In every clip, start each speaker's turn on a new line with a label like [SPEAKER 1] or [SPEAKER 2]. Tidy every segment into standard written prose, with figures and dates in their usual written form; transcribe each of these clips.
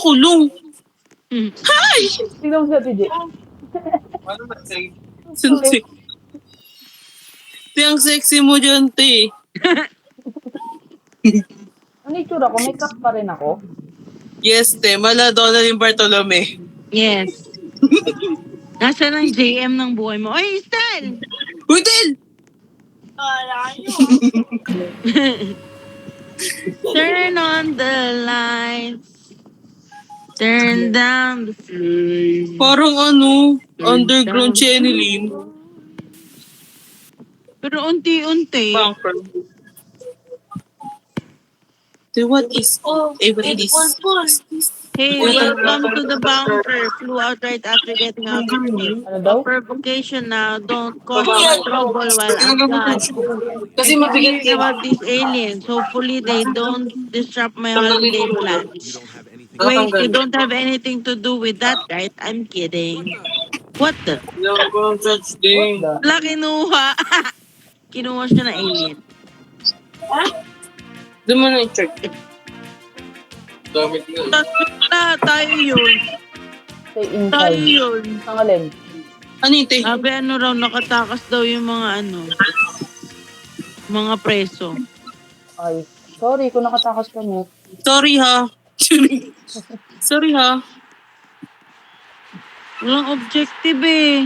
[SPEAKER 1] nakakulong. Hi!
[SPEAKER 2] Tingnan mo sa TJ.
[SPEAKER 1] Sunti. Te, ang sexy mo dyan, te.
[SPEAKER 2] Ano itsura ko? May cup pa rin ako.
[SPEAKER 1] Yes, te. Maladona yung Bartolome.
[SPEAKER 3] Yes. Nasaan ang JM ng buhay mo? Oy, Stel!
[SPEAKER 1] Uy, Tel!
[SPEAKER 3] Turn on the lights. Turn down the flame.
[SPEAKER 1] Parang ano, underground Chenilyn.
[SPEAKER 3] Pero unti-unti.
[SPEAKER 1] Bunker. So what is this?
[SPEAKER 3] Hey, welcome to the bunker. Flew out right after getting out of ship.
[SPEAKER 2] Ano daw?
[SPEAKER 3] Provocation now. Don't cause me trouble while I'm gone.
[SPEAKER 1] Kasi
[SPEAKER 3] I'm
[SPEAKER 1] mabigat
[SPEAKER 3] thinking about these aliens. Hopefully they don't disrupt my holiday plans. Wait, you don't have anything to do with that, right? I'm kidding. What the?
[SPEAKER 2] What the?
[SPEAKER 3] Wala, kinuha. Kinuha siya na alien.
[SPEAKER 1] Doon mo na i-check.
[SPEAKER 3] Tapos tayo yun.
[SPEAKER 2] Stay
[SPEAKER 3] Tayo
[SPEAKER 2] inside.
[SPEAKER 3] yun.
[SPEAKER 2] Ang alin?
[SPEAKER 1] Ano yun, te?
[SPEAKER 3] Sabi ano raw, nakatakas daw yung mga mga preso.
[SPEAKER 2] Ay, sorry kung nakatakas kami.
[SPEAKER 1] Sorry ha. Sorry ha.
[SPEAKER 3] Walang objective eh.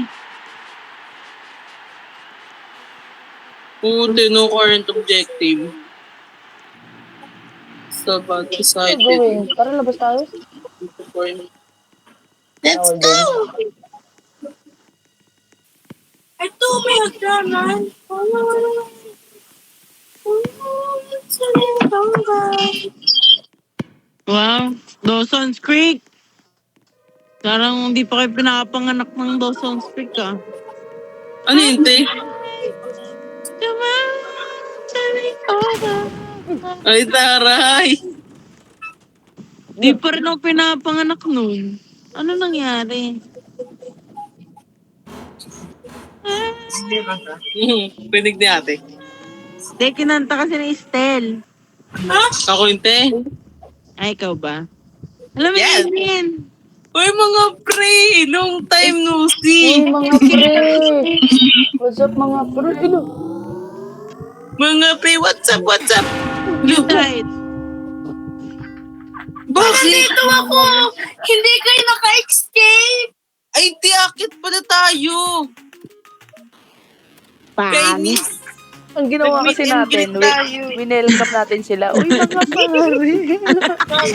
[SPEAKER 1] Puti, no current objective. So about
[SPEAKER 2] Ano
[SPEAKER 1] decided.
[SPEAKER 2] gawin? Tara, labas tayo.
[SPEAKER 1] Let's
[SPEAKER 2] Bawal
[SPEAKER 1] go!
[SPEAKER 2] din.
[SPEAKER 1] Ito, may hagdanan.
[SPEAKER 3] Wow. Dawson's Creek. Parang hindi pa kayo pinapanganak ng Dawson's Creek ah.
[SPEAKER 1] Ano yun, te? Ay, taray.
[SPEAKER 3] Di pa rin ako pinapanganak nun. Ano nangyari?
[SPEAKER 1] Pinig ni ate.
[SPEAKER 3] Di, kinanta kasi ni Estel.
[SPEAKER 1] Ako yun, te.
[SPEAKER 3] Ay, ikaw ba? Alam mo
[SPEAKER 1] Yes.
[SPEAKER 3] yun.
[SPEAKER 1] Uy, mga pre! Long time no
[SPEAKER 2] Uy,
[SPEAKER 1] see!
[SPEAKER 2] mga pre! What's up, mga pre? Ano?
[SPEAKER 1] Mga pre, what's up, what's up?
[SPEAKER 3] Right.
[SPEAKER 1] Bakit?
[SPEAKER 4] Nandito ako! Hindi kayo naka-escape!
[SPEAKER 1] Ay, tiakit pala tayo. Kainis.
[SPEAKER 2] Ang ginawa kasi natin, winelcome natin sila. Uy, mga pare!